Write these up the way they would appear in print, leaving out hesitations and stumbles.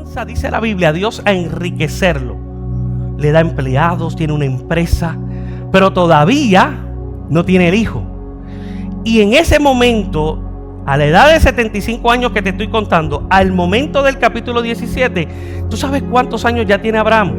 comienza, dice la Biblia, Dios a enriquecerlo. Le da empleados, tiene una empresa, pero todavía no tiene el hijo. Y en ese momento, a la edad de 75 años que te estoy contando, al momento del capítulo 17, ¿tú sabes cuántos años ya tiene Abraham?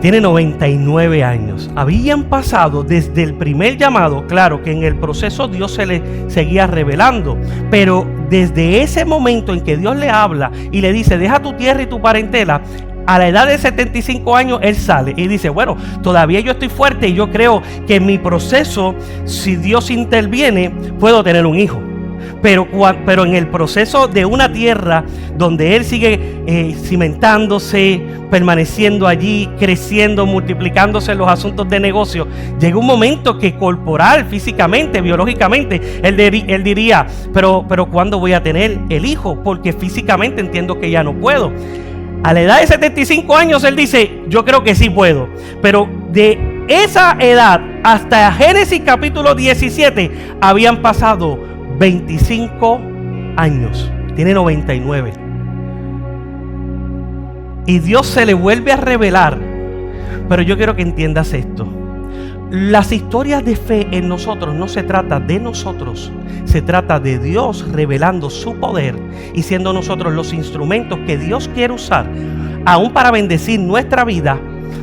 Tiene 99 años. Habían pasado desde el primer llamado, claro que en el proceso Dios se le seguía revelando, pero desde ese momento en que Dios le habla y le dice, deja tu tierra y tu parentela, a la edad de 75 años él sale y dice, bueno, todavía yo estoy fuerte y yo creo que en mi proceso, si Dios interviene, puedo tener un hijo. Pero en el proceso de una tierra donde él sigue cimentándose, permaneciendo allí, creciendo, multiplicándose en los asuntos de negocio, llega un momento que corporal, físicamente, biológicamente, él diría, pero ¿cuándo voy a tener el hijo? Porque físicamente entiendo que ya no puedo. A la edad de 75 años él dice, yo creo que sí puedo. Pero de esa edad hasta Génesis capítulo 17 habían pasado 25 años. Tiene 99. Y Dios se le vuelve a revelar. Pero yo quiero que entiendas esto. Las historias de fe en nosotros no se trata de nosotros, se trata de Dios revelando su poder y siendo nosotros los instrumentos que Dios quiere usar, aún para bendecir nuestra vida,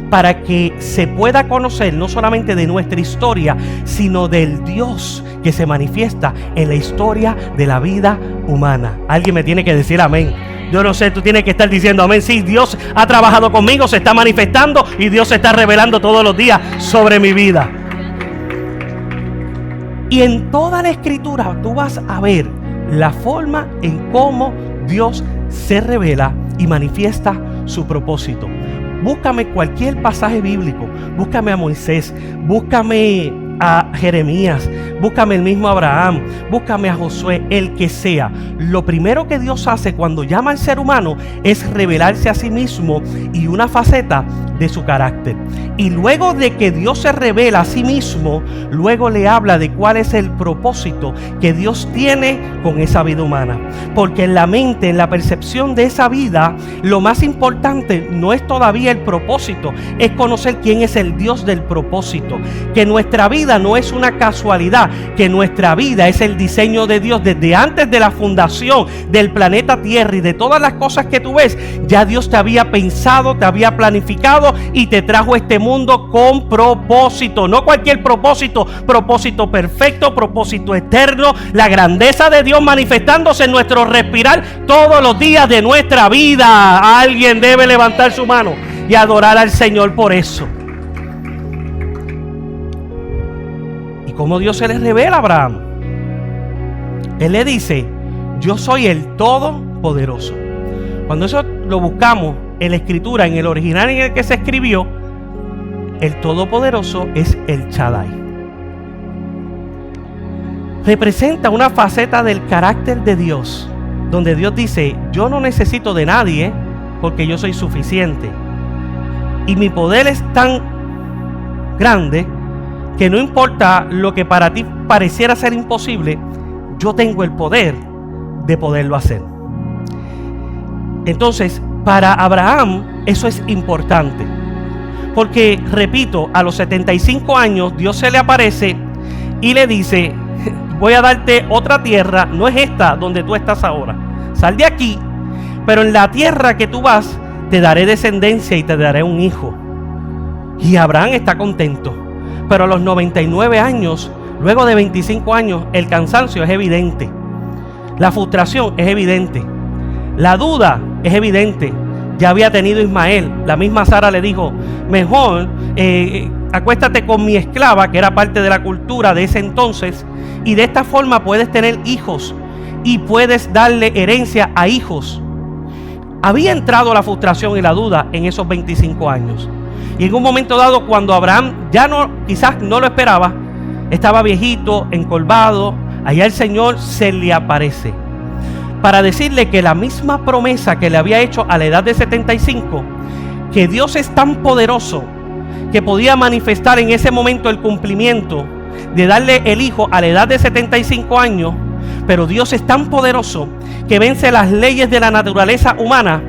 para que se pueda conocer no solamente de nuestra historia, sino del Dios que se manifiesta en la historia de la vida humana. Alguien me tiene que decir amén. Yo no sé, tú tienes que estar diciendo amén. Sí, Dios ha trabajado conmigo, se está manifestando y Dios se está revelando todos los días sobre mi vida. Y en toda la escritura tú vas a ver la forma en cómo Dios se revela y manifiesta su propósito. Búscame cualquier pasaje bíblico, búscame a Moisés, búscame a Jeremías, búscame el mismo Abraham, búscame a Josué, el que sea. Lo primero que Dios hace cuando llama al ser humano es revelarse a sí mismo y una faceta de su carácter. Y luego de que Dios se revela a sí mismo, luego le habla de cuál es el propósito que Dios tiene con esa vida humana. Porque en la mente, en la percepción de esa vida, lo más importante no es todavía el propósito, es conocer quién es el Dios del propósito. Que nuestra vida no es una casualidad, que nuestra vida es el diseño de Dios desde antes de la fundación del planeta Tierra y de todas las cosas que tú ves. Ya Dios te había pensado, te había planificado y te trajo a este mundo con propósito. No cualquier propósito, propósito perfecto, propósito eterno, la grandeza de Dios manifestándose en nuestro respirar todos los días de nuestra vida. Alguien debe levantar su mano y adorar al Señor por eso. ¿Y cómo Dios se le revela a Abraham? Él le dice, yo soy el Todopoderoso. Cuando eso lo buscamos en la escritura, en el original en el que se escribió, el Todopoderoso es el Shaddai. Representa una faceta del carácter de Dios, donde Dios dice, yo no necesito de nadie porque yo soy suficiente. Y mi poder es tan grande que no importa lo que para ti pareciera ser imposible, yo tengo el poder de poderlo hacer. Entonces, para Abraham eso es importante, porque, repito, a los 75 años Dios se le aparece y le dice, voy a darte otra tierra, no es esta donde tú estás ahora, sal de aquí, pero en la tierra que tú vas te daré descendencia y te daré un hijo. Y Abraham está contento. Pero a los 99 años, luego de 25 años, el cansancio es evidente. La frustración es evidente. La duda es evidente. Ya había tenido Ismael. La misma Sara le dijo, mejor acuéstate con mi esclava, que era parte de la cultura de ese entonces, y de esta forma puedes tener hijos y puedes darle herencia a hijos. Había entrado la frustración y la duda en esos 25 años. Y en un momento dado, cuando Abraham ya no, quizás no lo esperaba, estaba viejito, encorvado, allá el Señor se le aparece para decirle que la misma promesa que le había hecho a la edad de 75, que Dios es tan poderoso que podía manifestar en ese momento el cumplimiento de darle el hijo a la edad de 75 años, pero Dios es tan poderoso que vence las leyes de la naturaleza humana,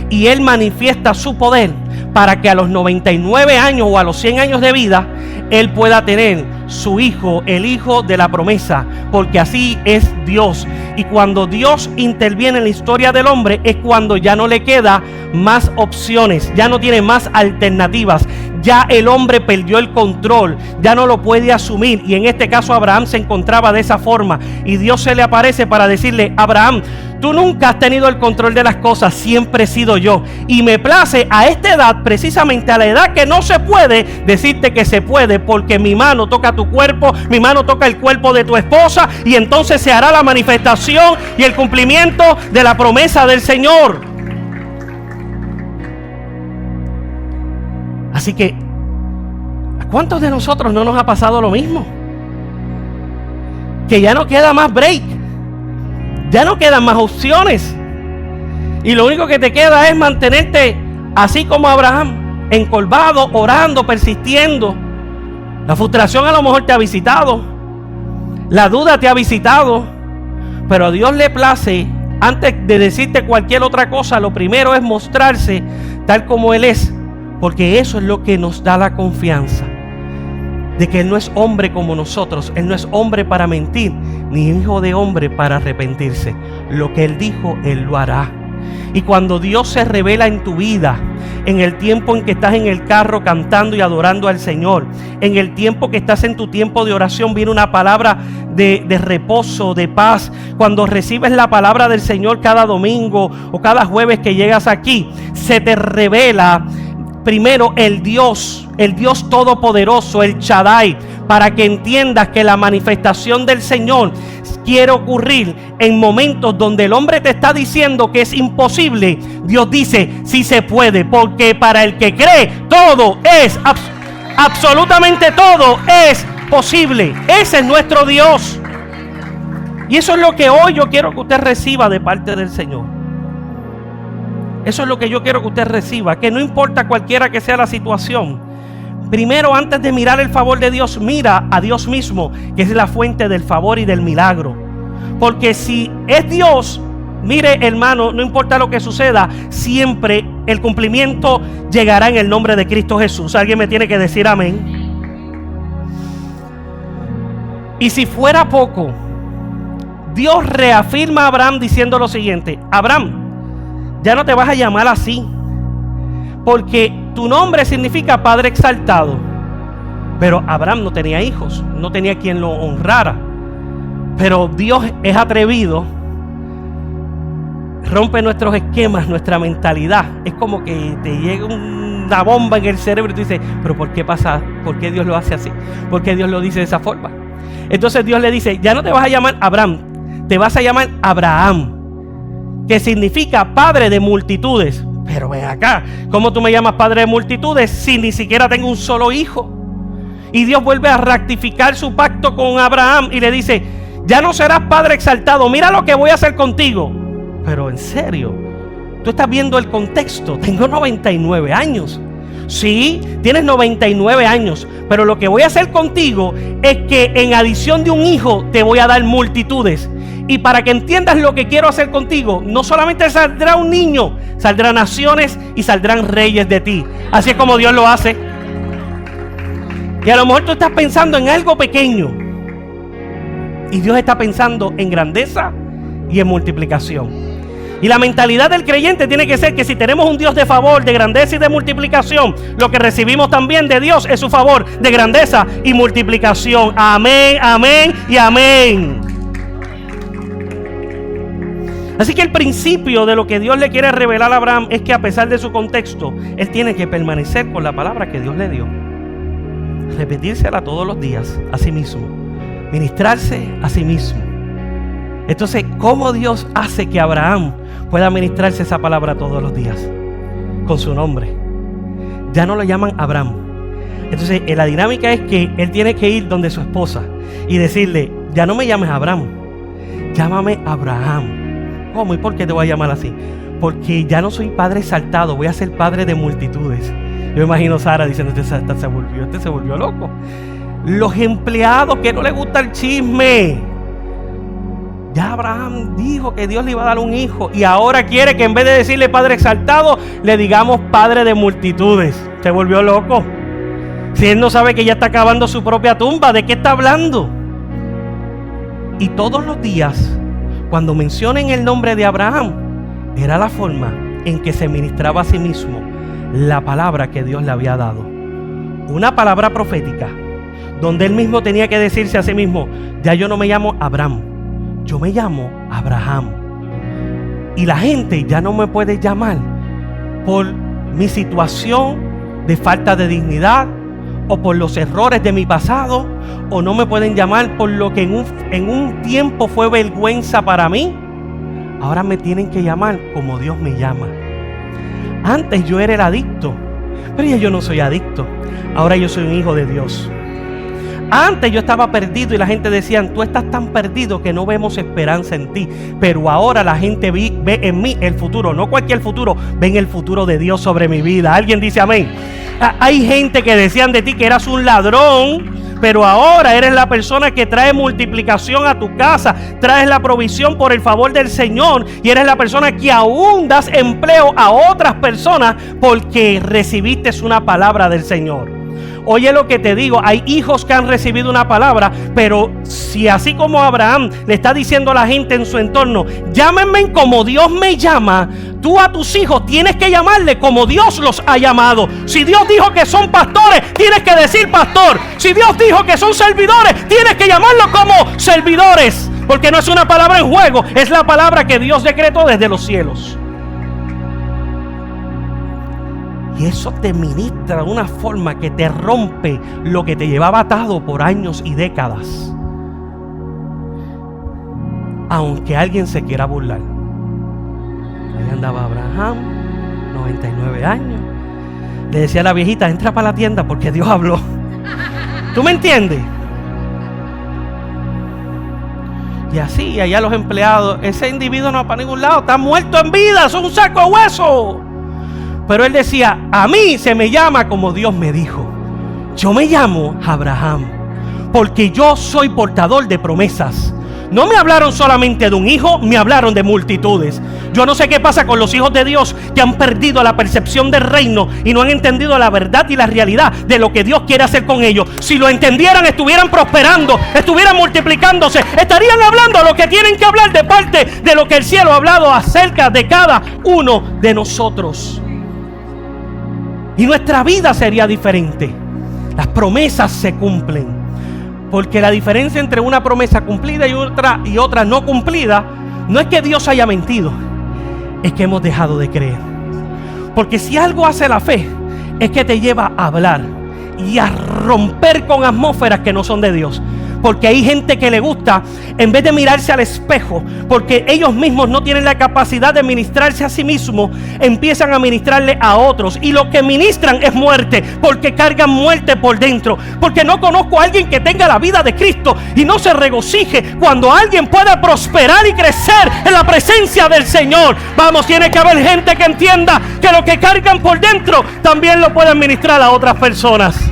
y Él manifiesta su poder para que a los 99 años o a los 100 años de vida Él pueda tener su hijo, el hijo de la promesa, porque así es Dios. Y cuando Dios interviene en la historia del hombre es cuando ya no le queda más opciones, ya no tiene más alternativas, ya el hombre perdió el control, ya no lo puede asumir. Y en este caso Abraham se encontraba de esa forma, y Dios se le aparece para decirle: Abraham, tú nunca has tenido el control de las cosas, siempre he sido yo, y me place a esta edad, precisamente a la edad que no se puede, decirte que se puede, porque mi mano toca tu cuerpo, mi mano toca el cuerpo de tu esposa, y entonces se hará la manifestación y el cumplimiento de la promesa del Señor. Así que, ¿a cuántos de nosotros no nos ha pasado lo mismo? Que ya no queda más break, ya no quedan más opciones, y lo único que te queda es mantenerte así como Abraham, encorvado, orando, persistiendo. La frustración a lo mejor te ha visitado, la duda te ha visitado, pero a Dios le place, antes de decirte cualquier otra cosa, lo primero es mostrarse tal como Él es, porque eso es lo que nos da la confianza de que Él no es hombre como nosotros. Él no es hombre para mentir, ni hijo de hombre para arrepentirse. Lo que Él dijo, Él lo hará. Y cuando Dios se revela en tu vida, en el tiempo en que estás en el carro cantando y adorando al Señor, en el tiempo que estás en tu tiempo de oración, viene una palabra de reposo, de paz. Cuando recibes la palabra del Señor cada domingo o cada jueves que llegas aquí, se te revela primero el Dios todopoderoso, el Shaddai, para que entiendas que la manifestación del Señor quiere ocurrir en momentos donde el hombre te está diciendo que es imposible. Dios dice: sí se puede, porque para el que cree todo es, absolutamente todo es posible. Ese es nuestro Dios. Y eso es lo que hoy yo quiero que usted reciba de parte del Señor. Eso es lo que yo quiero que usted reciba, que no importa cualquiera que sea la situación, primero, antes de mirar el favor de Dios, mira a Dios mismo, que es la fuente del favor y del milagro. Porque si es Dios, mire, hermano, no importa lo que suceda, siempre el cumplimiento llegará en el nombre de Cristo Jesús. Alguien me tiene que decir amén. Y si fuera poco, Dios reafirma a Abraham diciendo lo siguiente: Abraham, ya no te vas a llamar así, porque tu nombre significa Padre exaltado. Pero Abraham no tenía hijos, no tenía quien lo honrara. Pero Dios es atrevido, rompe nuestros esquemas, nuestra mentalidad. Es como que te llega una bomba en el cerebro y tú dices: pero ¿por qué pasa? ¿Por qué Dios lo hace así? ¿Por qué Dios lo dice de esa forma? Entonces Dios le dice: ya no te vas a llamar Abraham, te vas a llamar Abraham, que significa padre de multitudes. Pero ven acá, ¿cómo tú me llamas padre de multitudes si ni siquiera tengo un solo hijo? Y Dios vuelve a rectificar su pacto con Abraham y le dice: ya no serás padre exaltado, mira lo que voy a hacer contigo. Pero en serio, tú estás viendo el contexto. Tengo 99 años. Sí, tienes 99 años, pero lo que voy a hacer contigo es que en adición de un hijo te voy a dar multitudes. Y para que entiendas lo que quiero hacer contigo, no solamente saldrá un niño, saldrán naciones y saldrán reyes de ti. Así es como Dios lo hace. Y a lo mejor tú estás pensando en algo pequeño, y Dios está pensando en grandeza y en multiplicación. Y la mentalidad del creyente tiene que ser que si tenemos un Dios de favor, de grandeza y de multiplicación, lo que recibimos también de Dios es su favor de grandeza y multiplicación. Amén, amén y amén. Así que el principio de lo que Dios le quiere revelar a Abraham es que, a pesar de su contexto, él tiene que permanecer con la palabra que Dios le dio, repetírsela todos los días a sí mismo, ministrarse a sí mismo. Entonces, ¿cómo Dios hace que Abraham pueda ministrarse esa palabra todos los días? Con su nombre. Ya no lo llaman Abraham. Entonces, la dinámica es que él tiene que ir donde su esposa y decirle: ya no me llames Abraham, llámame Abraham. ¿Cómo y por qué te voy a llamar así? Porque ya no soy padre exaltado, voy a ser padre de multitudes. Yo imagino a Sara diciendo: este se volvió loco. Los empleados que no les gusta el chisme, Ya Abraham dijo que Dios le iba a dar un hijo y ahora quiere que en vez de decirle Padre exaltado, le digamos Padre de multitudes. Se volvió loco. Si él no sabe que ya está cavando su propia tumba, ¿de qué está hablando? Y todos los días, cuando mencionen el nombre de Abraham, era la forma en que se ministraba a sí mismo la palabra que Dios le había dado. Una palabra profética, donde él mismo tenía que decirse a sí mismo: ya yo no me llamo Abraham, yo me llamo Abraham. Y la gente ya no me puede llamar por mi situación de falta de dignidad o por los errores de mi pasado, o no me pueden llamar por lo que en un tiempo fue vergüenza para mí. Ahora me tienen que llamar como Dios me llama. Antes yo era el adicto, pero ya yo no soy adicto. Ahora yo soy un hijo de Dios. Antes yo estaba perdido y la gente decía: tú estás tan perdido que no vemos esperanza en ti. Pero ahora la gente ve en mí el futuro, no cualquier futuro, ven el futuro de Dios sobre mi vida. ¿Alguien dice amén? Hay gente que decían de ti que eras un ladrón, pero ahora eres la persona que trae multiplicación a tu casa, traes la provisión por el favor del Señor, y eres la persona que aún das empleo a otras personas porque recibiste una palabra del Señor. Oye lo que te digo, hay hijos que han recibido una palabra, pero si así como Abraham le está diciendo a la gente en su entorno: llámenme como Dios me llama, tú a tus hijos tienes que llamarle como Dios los ha llamado. Si Dios dijo que son pastores, tienes que decir pastor. Si Dios dijo que son servidores, tienes que llamarlos como servidores, porque no es una palabra en juego, es la palabra que Dios decretó desde los cielos. Y eso te ministra de una forma que te rompe lo que te llevaba atado por años y décadas. Aunque alguien se quiera burlar. Ahí andaba Abraham, 99 años. Le decía a la viejita: entra para la tienda porque Dios habló. ¿Tú me entiendes? Y así, allá los empleados: ese individuo no va para ningún lado, está muerto en vida, es un saco de hueso. Pero él decía: a mí se me llama como Dios me dijo. Yo me llamo Abraham, porque yo soy portador de promesas. No me hablaron solamente de un hijo, me hablaron de multitudes. Yo no sé qué pasa con los hijos de Dios que han perdido la percepción del reino y no han entendido la verdad y la realidad de lo que Dios quiere hacer con ellos. Si lo entendieran, estuvieran prosperando, estuvieran multiplicándose, estarían hablando lo que tienen que hablar de parte de lo que el cielo ha hablado acerca de cada uno de nosotros. Y nuestra vida sería diferente. Las promesas se cumplen. Porque la diferencia entre una promesa cumplida y otra no cumplida, no es que Dios haya mentido, es que hemos dejado de creer. Porque si algo hace la fe, es que te lleva a hablar y a romper con atmósferas que no son de Dios. Porque hay gente que le gusta, en vez de mirarse al espejo, porque ellos mismos no tienen la capacidad de ministrarse a sí mismos, empiezan a ministrarle a otros. Y lo que ministran es muerte, porque cargan muerte por dentro. Porque no conozco a alguien que tenga la vida de Cristo y no se regocije cuando alguien pueda prosperar y crecer en la presencia del Señor. Vamos, tiene que haber gente que entienda que lo que cargan por dentro también lo pueden ministrar a otras personas.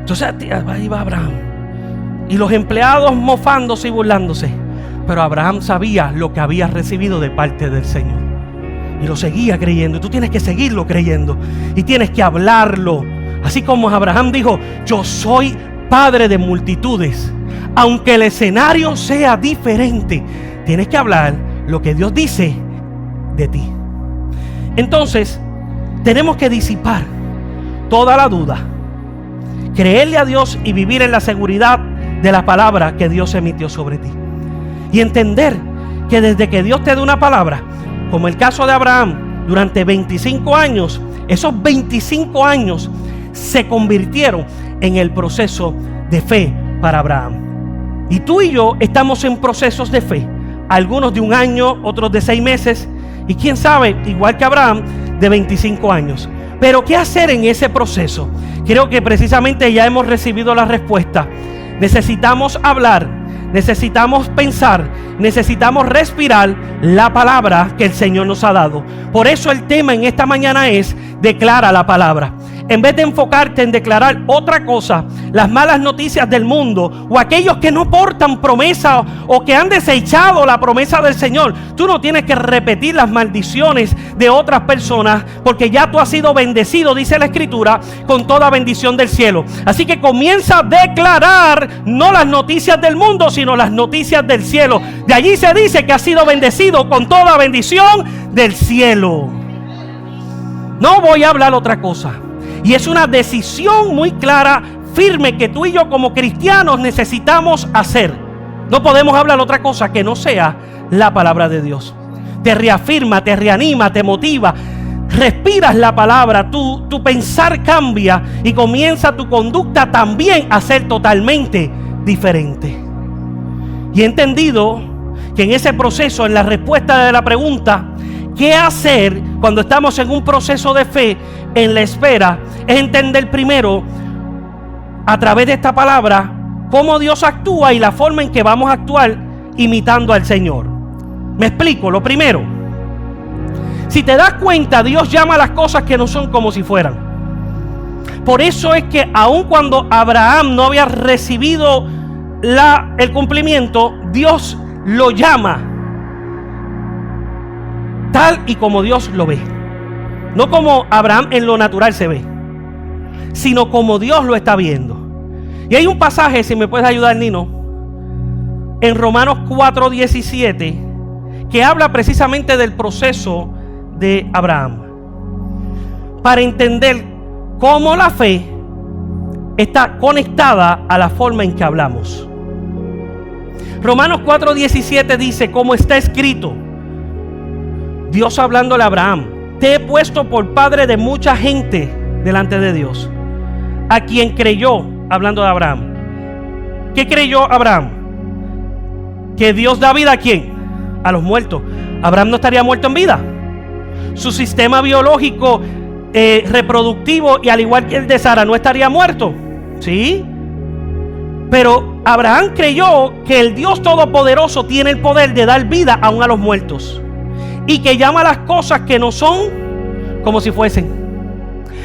Entonces ahí va Abraham y los empleados mofándose y burlándose, pero Abraham sabía lo que había recibido de parte del Señor y lo seguía creyendo. Y tú tienes que seguirlo creyendo y tienes que hablarlo, así como Abraham dijo: yo soy padre de multitudes. Aunque el escenario sea diferente, tienes que hablar lo que Dios dice de ti. Entonces tenemos que disipar toda la duda, creerle a Dios y vivir en la seguridad de la palabra que Dios emitió sobre ti. Y entender que desde que Dios te da una palabra, como el caso de Abraham, durante 25 años, esos 25 años se convirtieron en el proceso de fe para Abraham. Y tú y yo estamos en procesos de fe, algunos de un año, otros de 6 meses, y quién sabe, igual que Abraham, de 25 años. Pero ¿qué hacer en ese proceso? Creo que precisamente ya hemos recibido la respuesta. Necesitamos hablar, necesitamos pensar, necesitamos respirar la palabra que el Señor nos ha dado. Por eso el tema en esta mañana es: declara la palabra. en vez de enfocarte en declarar otra cosa, las malas noticias del mundo o aquellos que no portan promesa o que han desechado la promesa del Señor, tú no tienes que repetir las maldiciones de otras personas, porque ya tú has sido bendecido, dice la Escritura, con toda bendición del cielo. Así que comienza a declarar no las noticias del mundo, sino las noticias del cielo. De allí se dice que has sido bendecido con toda bendición del cielo. No voy a hablar otra cosa. Y es una decisión muy clara, firme, que tú y yo como cristianos necesitamos hacer. No podemos hablar otra cosa que no sea la palabra de Dios. Te reafirma, te reanima, te motiva. Respiras la palabra, tu pensar cambia y comienza tu conducta también a ser totalmente diferente. Y he entendido que en ese proceso, en la respuesta de la pregunta, ¿qué hacer cuando estamos en un proceso de fe, en la espera? Es entender primero, a través de esta palabra, cómo Dios actúa y la forma en que vamos a actuar imitando al Señor. Me explico. Lo primero, si te das cuenta, Dios llama a las cosas que no son como si fueran. Por eso es que aun cuando Abraham no había recibido el cumplimiento, Dios lo llama tal y como Dios lo ve. No como Abraham en lo natural se ve, sino como Dios lo está viendo. Y hay un pasaje, si me puedes ayudar, Nino, en Romanos 4:17, que habla precisamente del proceso de Abraham, para entender cómo la fe está conectada a la forma en que hablamos. Romanos 4:17 dice, como está escrito, Dios hablándole a Abraham: te he puesto por padre de mucha gente delante de Dios, a quien creyó, hablando de Abraham. ¿Qué creyó Abraham? Que Dios da vida ¿a quién? A los muertos. Abraham no estaría muerto en vida. Su sistema biológico reproductivo, y al igual que el de Sara, no estaría muerto. ¿Sí? Pero Abraham creyó que el Dios Todopoderoso tiene el poder de dar vida aún a los muertos, y que llama a las cosas que no son como si fuesen.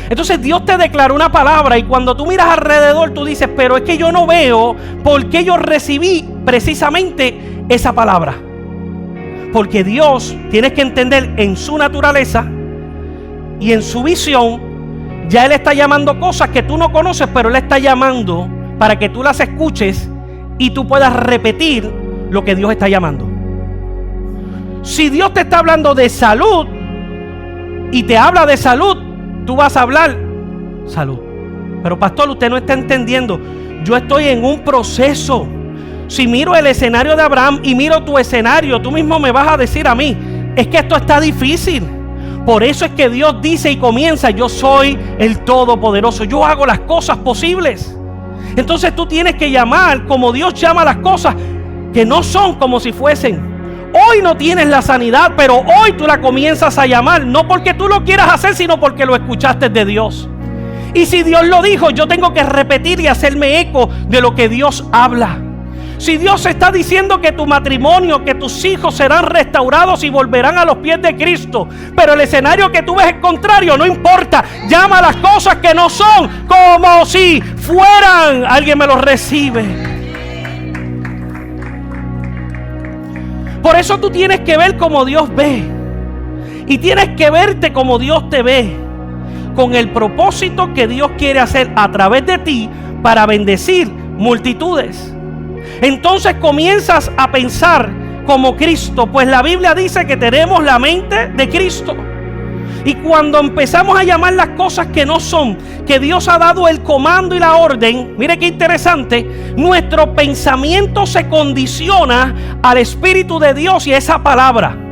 Entonces Dios te declaró una palabra, y cuando tú miras alrededor tú dices, pero es que yo no veo por qué yo recibí precisamente esa palabra. Porque Dios, tienes que entender, en su naturaleza y en su visión, ya Él está llamando cosas que tú no conoces, pero Él está llamando para que tú las escuches y tú puedas repetir lo que Dios está llamando. Si Dios te está hablando de salud y te habla de salud, tú vas a hablar salud. Pero pastor, usted no está entendiendo. Yo estoy en un proceso. Si miro el escenario de Abraham y miro tu escenario, tú mismo me vas a decir a mí, es que esto está difícil. Por eso es que Dios dice y comienza: yo soy el Todopoderoso, yo hago las cosas posibles. Entonces tú tienes que llamar como Dios llama las cosas que no son como si fuesen. Hoy no tienes la sanidad, pero hoy tú la comienzas a llamar, no porque tú lo quieras hacer, sino porque lo escuchaste de Dios. Y si Dios lo dijo, yo tengo que repetir y hacerme eco de lo que Dios habla. Si Dios está diciendo que tu matrimonio, que tus hijos serán restaurados y volverán a los pies de Cristo, pero el escenario que tú ves es contrario, no importa. Llama las cosas que no son como si fueran. Alguien me lo recibe. Por eso tú tienes que ver como Dios ve, y tienes que verte como Dios te ve, con el propósito que Dios quiere hacer a través de ti para bendecir multitudes. Entonces comienzas a pensar como Cristo, pues la Biblia dice que tenemos la mente de Cristo. Y cuando empezamos a llamar las cosas que no son, que Dios ha dado el comando y la orden, mire qué interesante, nuestro pensamiento se condiciona al Espíritu de Dios y a esa palabra.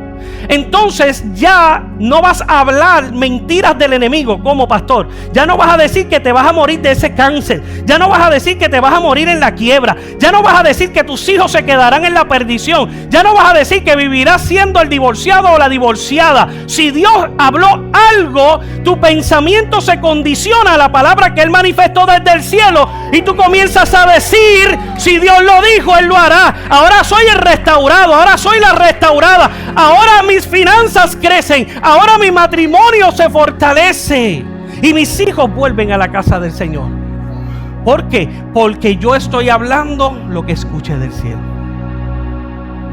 Entonces ya no vas a hablar mentiras del enemigo como pastor. Ya no vas a decir que te vas a morir de ese cáncer. Ya no vas a decir que te vas a morir en la quiebra. Ya no vas a decir que tus hijos se quedarán en la perdición. Ya no vas a decir que vivirás siendo el divorciado o la divorciada. Si Dios habló algo, tu pensamiento se condiciona a la palabra que Él manifestó desde el cielo, y tú comienzas a decir: si Dios lo dijo, Él lo hará. Ahora soy el restaurado, ahora soy la restaurada, ahora mis finanzas crecen, ahora mi matrimonio se fortalece. y mis hijos vuelven a la casa del Señor. ¿Por qué? Porque yo estoy hablando lo que escuché del cielo.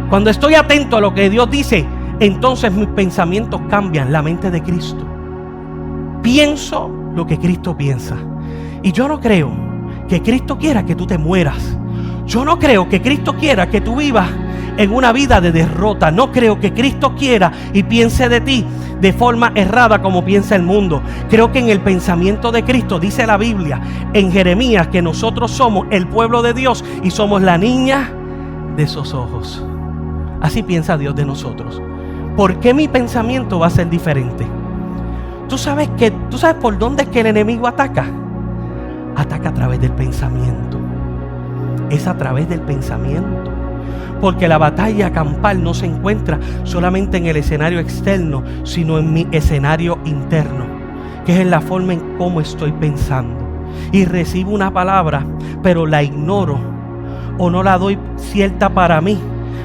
Cuando estoy atento a lo que Dios dice, entonces mis pensamientos cambian, la mente de Cristo. Pienso lo que Cristo piensa. Y yo no creo que Cristo quiera que tú te mueras. Yo no creo que Cristo quiera que tú vivas en una vida de derrota. No creo que Cristo quiera y piense de ti de forma errada como piensa el mundo. Creo que en el pensamiento de Cristo, dice la Biblia en Jeremías, que nosotros somos el pueblo de Dios y somos la niña de sus ojos. Así piensa Dios de nosotros. ¿Por qué mi pensamiento va a ser diferente? ¿Tú sabes por dónde es que el enemigo ataca? Ataca a través del pensamiento. Es a través del pensamiento. Porque la batalla campal no se encuentra solamente en el escenario externo, sino en mi escenario interno, que es en la forma en cómo estoy pensando. Y recibo una palabra, pero la ignoro o no la doy cierta para mí,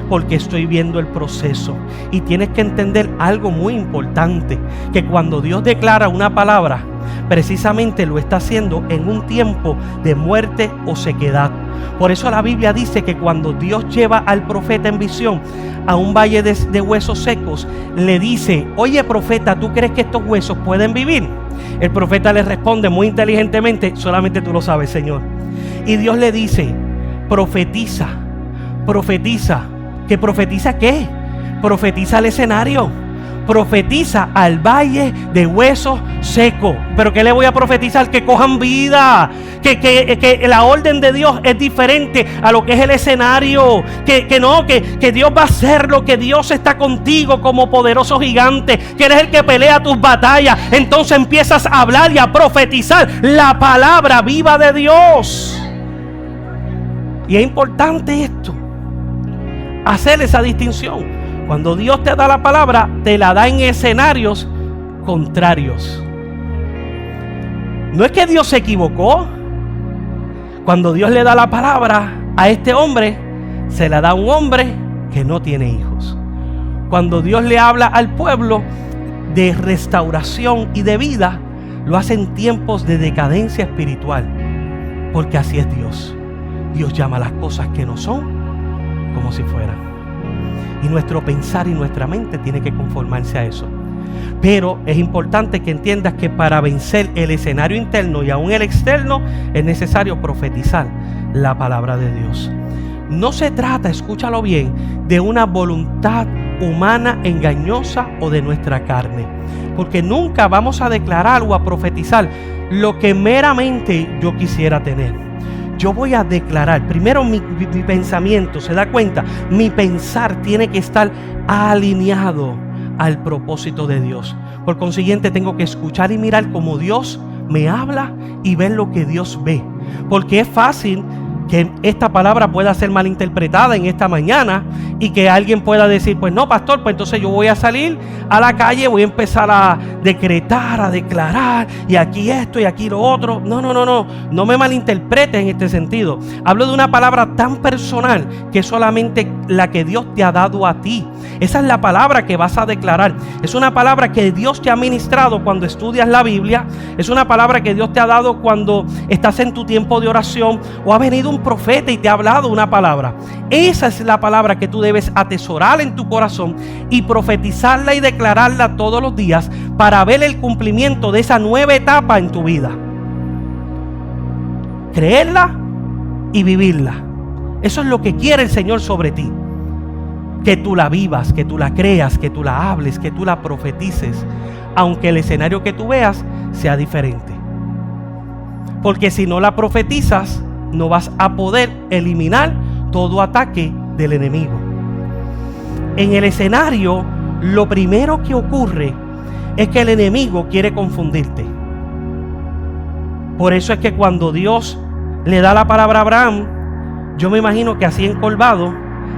porque estoy viendo el proceso. Y tienes que entender algo muy importante, que cuando Dios declara una palabra, precisamente lo está haciendo en un tiempo de muerte o sequedad. Por eso la Biblia dice que cuando Dios lleva al profeta en visión a un valle de huesos secos, le dice: oye profeta, ¿tú crees que estos huesos pueden vivir? El profeta le responde muy inteligentemente: solamente tú lo sabes, Señor. Y Dios le dice: profetiza. ¿Que profetiza qué? Profetiza el escenario. Profetiza al valle de huesos secos. ¿Pero qué le voy a profetizar? Que cojan vida. Que la orden de Dios es diferente a lo que es el escenario. Que Dios va a hacerlo. Que Dios está contigo como poderoso gigante. Que eres el que pelea tus batallas. Entonces empiezas a hablar y a profetizar la palabra viva de Dios. Y es importante esto, hacer esa distinción. Cuando Dios te da la palabra, te la da en escenarios contrarios. No es que Dios se equivocó. Cuando Dios le da la palabra a este hombre, se la da a un hombre que no tiene hijos. Cuando Dios le habla al pueblo de restauración y de vida, lo hace en tiempos de decadencia espiritual. Porque así es Dios. Dios llama las cosas que no son como si fueran. Y nuestro pensar y nuestra mente tiene que conformarse a eso. Pero es importante que entiendas que para vencer el escenario interno y aún el externo, es necesario profetizar la palabra de Dios. No se trata, escúchalo bien, de una voluntad humana engañosa o de nuestra carne. Porque nunca vamos a declarar o a profetizar lo que meramente yo quisiera tener. Yo voy a declarar, primero mi pensamiento, ¿se da cuenta? Mi pensar tiene que estar alineado al propósito de Dios. Por consiguiente, tengo que escuchar y mirar cómo Dios me habla y ver lo que Dios ve. Porque es fácil que esta palabra pueda ser malinterpretada en esta mañana y que alguien pueda decir: pues no, pastor, pues entonces yo voy a salir a la calle, voy a empezar a decretar, a declarar, y aquí esto y aquí lo otro. No me malinterpretes en este sentido. Hablo de una palabra tan personal que es solamente la que Dios te ha dado a ti. Esa es la palabra que vas a declarar. Es una palabra que Dios te ha ministrado cuando estudias la Biblia. Es una palabra que Dios te ha dado cuando estás en tu tiempo de oración, o ha venido un profeta y te ha hablado una palabra. Esa es la palabra que tú debes atesorar en tu corazón y profetizarla y declararla todos los días para ver el cumplimiento de esa nueva etapa en tu vida. Creerla y vivirla. Eso es lo que quiere el Señor sobre ti. Que tú la vivas, que tú la creas, que tú la hables, que tú la profetices, aunque el escenario que tú veas sea diferente. Porque si no la profetizas, no vas a poder eliminar todo ataque del enemigo. En el escenario, lo primero que ocurre es que el enemigo quiere confundirte. Por eso es que cuando Dios le da la palabra a Abraham, yo me imagino que así encorvado,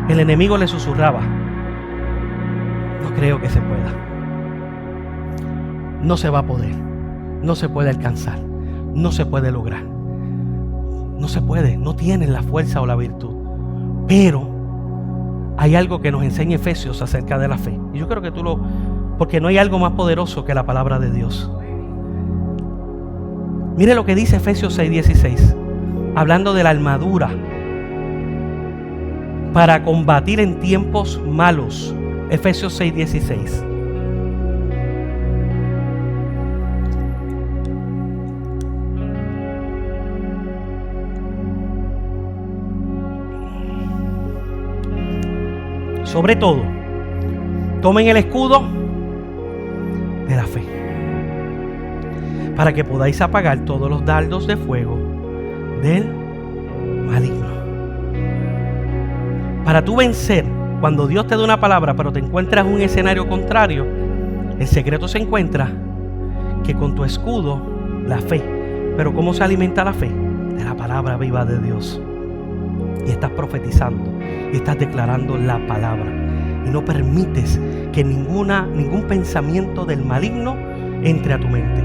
el enemigo le susurraba: no creo que se pueda. No se va a poder. No se puede alcanzar. No se puede lograr. No se puede. No tienes la fuerza o la virtud. Pero hay algo que nos enseña Efesios acerca de la fe. Y yo creo que porque no hay algo más poderoso que la palabra de Dios. Mire lo que dice Efesios 6:16, hablando de la armadura para combatir en tiempos malos. Efesios 6:16. Sobre todo, tomen el escudo de la fe, para que podáis apagar todos los dardos de fuego del maligno. Para tú vencer, cuando Dios te da una palabra, pero te encuentras en un escenario contrario, el secreto se encuentra que con tu escudo, la fe. Pero ¿cómo se alimenta la fe? De la palabra viva de Dios. Y estás profetizando, y estás declarando la palabra. Y no permites que ningún pensamiento del maligno entre a tu mente.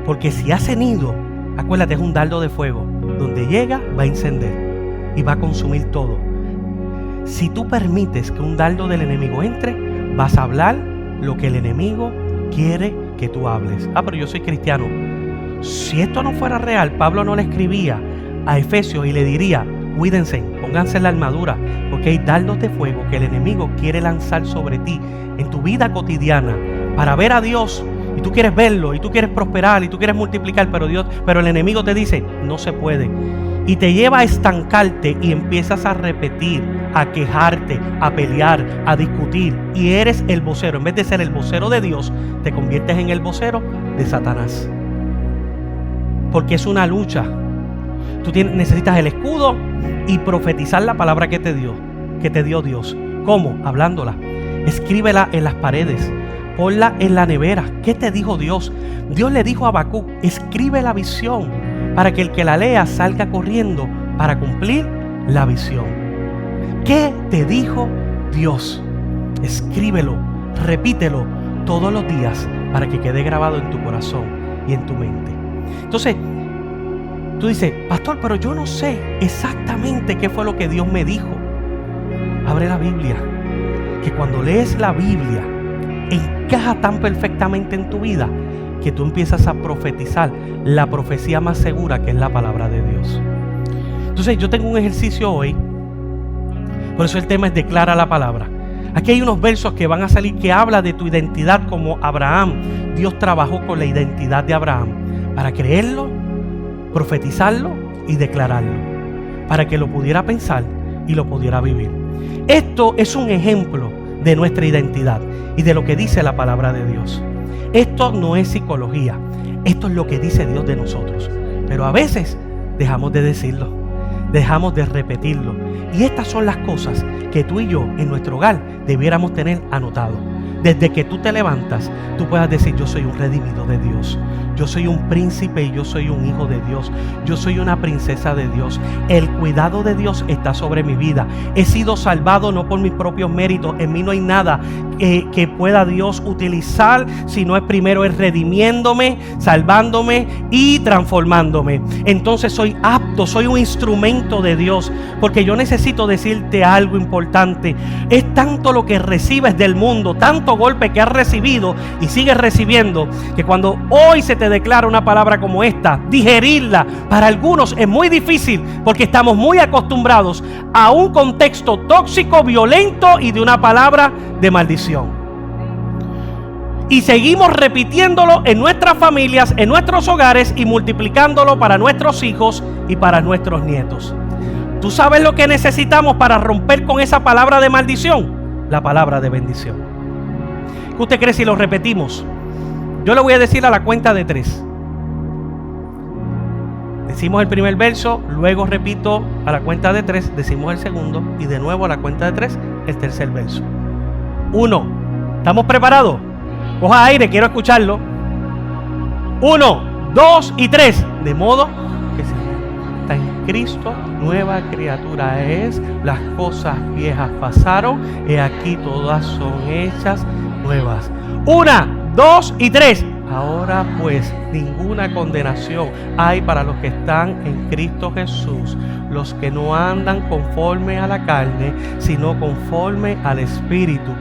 Porque si has cenido, acuérdate, es un dardo de fuego. Donde llega, va a encender y va a consumir todo. Si tú permites que un dardo del enemigo entre, vas a hablar lo que el enemigo quiere que tú hables. Pero yo soy cristiano. Si esto no fuera real, Pablo no le escribía a Efesios y le diría: cuídense, pónganse la armadura, porque hay dardos de fuego que el enemigo quiere lanzar sobre ti en tu vida cotidiana para ver a Dios. Y tú quieres verlo, y tú quieres prosperar, y tú quieres multiplicar, pero el enemigo te dice: no se puede. Y te lleva a estancarte y empiezas a repetir, a quejarte, a pelear, a discutir. Y eres el vocero. En vez de ser el vocero de Dios, te conviertes en el vocero de Satanás. Porque es una lucha. Tú necesitas el escudo y profetizar la palabra que te dio Dios. ¿Cómo? Hablándola. Escríbela en las paredes. Ponla en la nevera. ¿Qué te dijo Dios? Dios le dijo a Habacuc: escribe la visión para que el que la lea salga corriendo para cumplir la visión. ¿Qué te dijo Dios? Escríbelo, repítelo todos los días para que quede grabado en tu corazón y en tu mente. Entonces, tú dices: pastor, pero yo no sé exactamente qué fue lo que Dios me dijo. Abre la Biblia, que cuando lees la Biblia encaja tan perfectamente en tu vida que tú empiezas a profetizar la profecía más segura, que es la palabra de Dios. Entonces yo tengo un ejercicio hoy, por eso el tema es declara la palabra. Aquí hay unos versos que van a salir que habla de tu identidad como Abraham. Dios trabajó con la identidad de Abraham para creerlo, profetizarlo y declararlo, para que lo pudiera pensar y lo pudiera vivir. Esto es un ejemplo de nuestra identidad y de lo que dice la palabra de Dios. Esto no es psicología, esto es lo que dice Dios de nosotros. Pero a veces dejamos de decirlo, dejamos de repetirlo. Y estas son las cosas que tú y yo en nuestro hogar debiéramos tener anotado. Desde que tú te levantas, tú puedas decir: yo soy un redimido de Dios, yo soy un príncipe y yo soy un hijo de Dios, yo soy una princesa de Dios. El cuidado de Dios está sobre mi vida. He sido salvado no por mis propios méritos. En mí no hay nada que pueda Dios utilizar, sino es primero redimiéndome, salvándome y transformándome. Entonces soy apto, soy un instrumento de Dios, porque yo necesito decirte algo importante. Es tanto lo que recibes del mundo, tanto golpe que has recibido y sigues recibiendo, que cuando hoy se te declara una palabra como esta, digerirla para algunos es muy difícil, porque estamos muy acostumbrados a un contexto tóxico, violento y de una palabra de maldición. Y seguimos repitiéndolo en nuestras familias, en nuestros hogares, y multiplicándolo para nuestros hijos y para nuestros nietos. ¿Tú sabes lo que necesitamos para romper con esa palabra de maldición? La palabra de bendición. ¿Qué usted cree si lo repetimos? Yo le voy a decir a la cuenta de 3. Decimos el primer verso, luego repito a la cuenta de 3, decimos el segundo, y de nuevo a la cuenta de 3, el tercer verso. 1. ¿Estamos preparados? Coja aire, quiero escucharlo. 1, 2 y 3. De modo que si está en Cristo, nueva criatura es. Las cosas viejas pasaron, y aquí todas son hechas nuevas. 1, 2 y 3. Ahora pues ninguna condenación hay para los que están en Cristo Jesús, los que no andan conforme a la carne, sino conforme al Espíritu.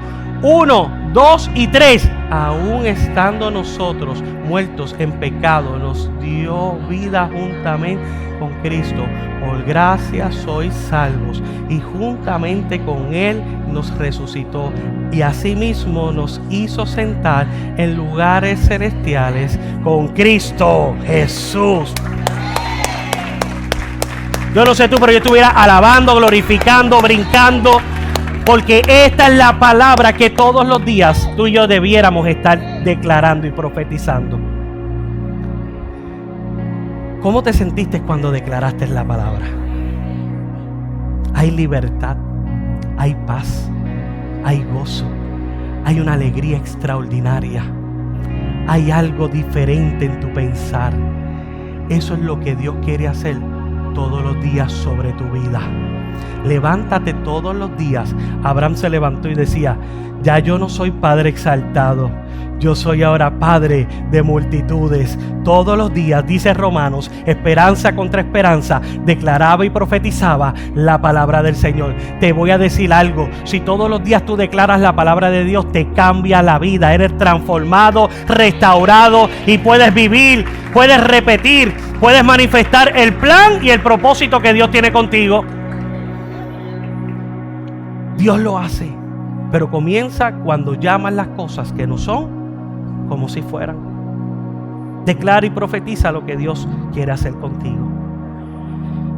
1, 2 y 3. Aún estando nosotros muertos en pecado, nos dio vida juntamente con Cristo. Por gracia sois salvos, y juntamente con Él nos resucitó, y asimismo nos hizo sentar en lugares celestiales con Cristo Jesús. Yo no sé tú, pero yo estuviera alabando, glorificando, brincando, porque esta es la palabra que todos los días tú y yo debiéramos estar declarando y profetizando. ¿Cómo te sentiste cuando declaraste la palabra? Hay libertad, hay paz, hay gozo, hay una alegría extraordinaria, hay algo diferente en tu pensar. Eso es lo que Dios quiere hacer todos los días sobre tu vida. Levántate todos los días. Abraham se levantó y decía: ya yo no soy padre exaltado, yo soy ahora padre de multitudes. Todos los días, dice Romanos, esperanza contra esperanza, declaraba y profetizaba la palabra del Señor. Te voy a decir algo: si todos los días tú declaras la palabra de Dios, te cambia la vida. Eres transformado, restaurado, y puedes vivir, puedes repetir, puedes manifestar el plan y el propósito que Dios tiene contigo. Dios lo hace, pero comienza cuando llamas las cosas que no son como si fueran. Declara y profetiza lo que Dios quiere hacer contigo.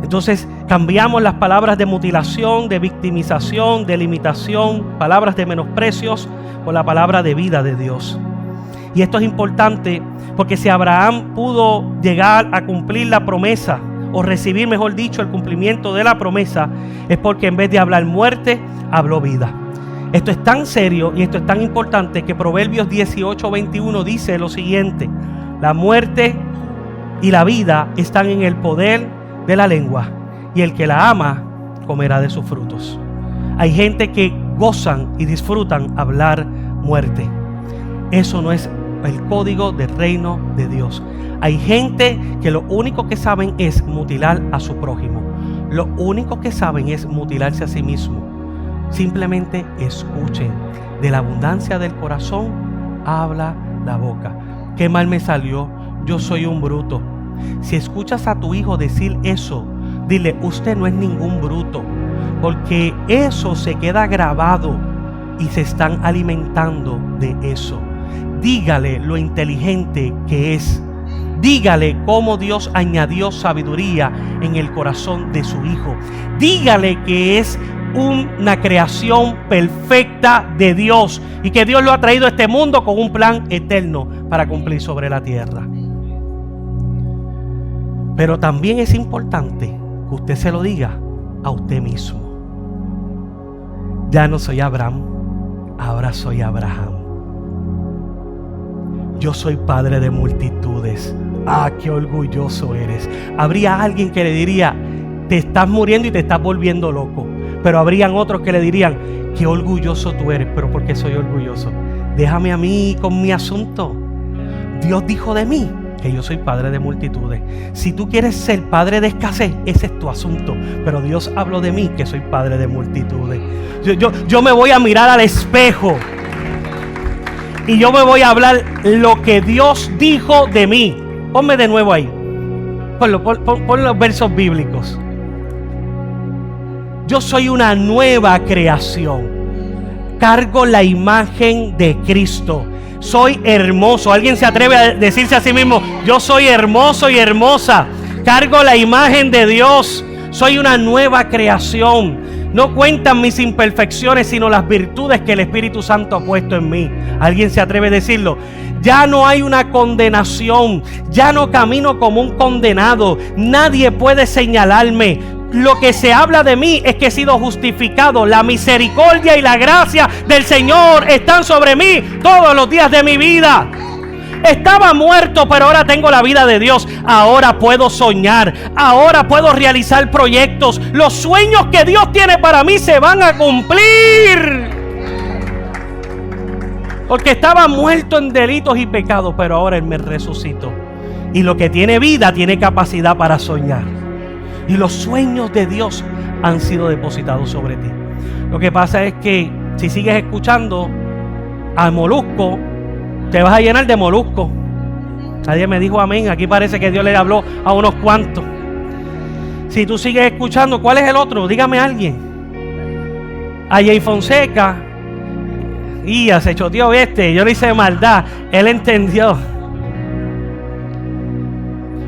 Entonces cambiamos las palabras de mutilación, de victimización, de limitación, palabras de menosprecios, por la palabra de vida de Dios. Y esto es importante porque si Abraham pudo llegar a cumplir la promesa, o recibir, mejor dicho, el cumplimiento de la promesa, es porque en vez de hablar muerte, habló vida. Esto es tan serio y esto es tan importante que Proverbios 18:21 dice lo siguiente: la muerte y la vida están en el poder de la lengua, y el que la ama comerá de sus frutos. Hay gente que gozan y disfrutan hablar muerte. Eso no es el código del reino de Dios. Hay gente que lo único que saben es mutilar a su prójimo. Lo único que saben es mutilarse a sí mismo. Simplemente escuchen. De la abundancia del corazón habla la boca. ¿Qué mal me salió? Yo soy un bruto. Si escuchas a tu hijo decir eso, dile: usted no es ningún bruto, porque eso se queda grabado y se están alimentando de eso. Dígale lo inteligente que es. Dígale cómo Dios añadió sabiduría en el corazón de su hijo. Dígale que es una creación perfecta de Dios y que Dios lo ha traído a este mundo con un plan eterno para cumplir sobre la tierra. Pero también es importante que usted se lo diga a usted mismo. Ya no soy Abraham, ahora soy Abraham. Yo soy padre de multitudes. ¡Ah, qué orgulloso eres! Habría alguien que le diría: te estás muriendo y te estás volviendo loco. Pero habrían otros que le dirían: qué orgulloso tú eres. ¿Pero por qué soy orgulloso? Déjame a mí con mi asunto. Dios dijo de mí que yo soy padre de multitudes. Si tú quieres ser padre de escasez, ese es tu asunto. Pero Dios habló de mí que soy padre de multitudes. Yo me voy a mirar al espejo y yo me voy a hablar lo que Dios dijo de mí. Ponme de nuevo ahí. Pon los versos bíblicos. Yo soy una nueva creación. Cargo la imagen de Cristo. Soy hermoso. ¿Alguien se atreve a decirse a sí mismo: yo soy hermoso y hermosa? Cargo la imagen de Dios. Soy una nueva creación. No cuentan mis imperfecciones, sino las virtudes que el Espíritu Santo ha puesto en mí. ¿Alguien se atreve a decirlo? Ya no hay una condenación. Ya no camino como un condenado. Nadie puede señalarme. Lo que se habla de mí es que he sido justificado. La misericordia y la gracia del Señor están sobre mí todos los días de mi vida. Estaba muerto, pero ahora tengo la vida de Dios. Ahora puedo soñar. Ahora puedo realizar proyectos. Los sueños que Dios tiene para mí se van a cumplir. Porque estaba muerto en delitos y pecados, pero ahora Él me resucitó. Y lo que tiene vida tiene capacidad para soñar. Y los sueños de Dios han sido depositados sobre ti. Lo que pasa es que si sigues escuchando a molusco, te vas a llenar de molusco. Nadie me dijo amén. Aquí parece que Dios le habló a unos cuantos. Si tú sigues escuchando, ¿cuál es el otro? Dígame alguien. A Jay Fonseca. Y se choteó yo le hice maldad. Él entendió.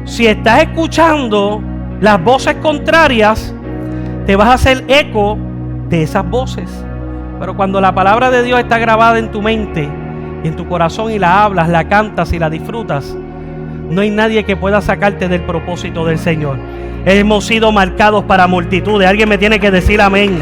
Si estás escuchando las voces contrarias, te vas a hacer eco de esas voces. Pero cuando la palabra de Dios está grabada en tu mente y en tu corazón y la hablas, la cantas y la disfrutas, no hay nadie que pueda sacarte del propósito del Señor. Hemos sido marcados para multitudes. Alguien me tiene que decir amén.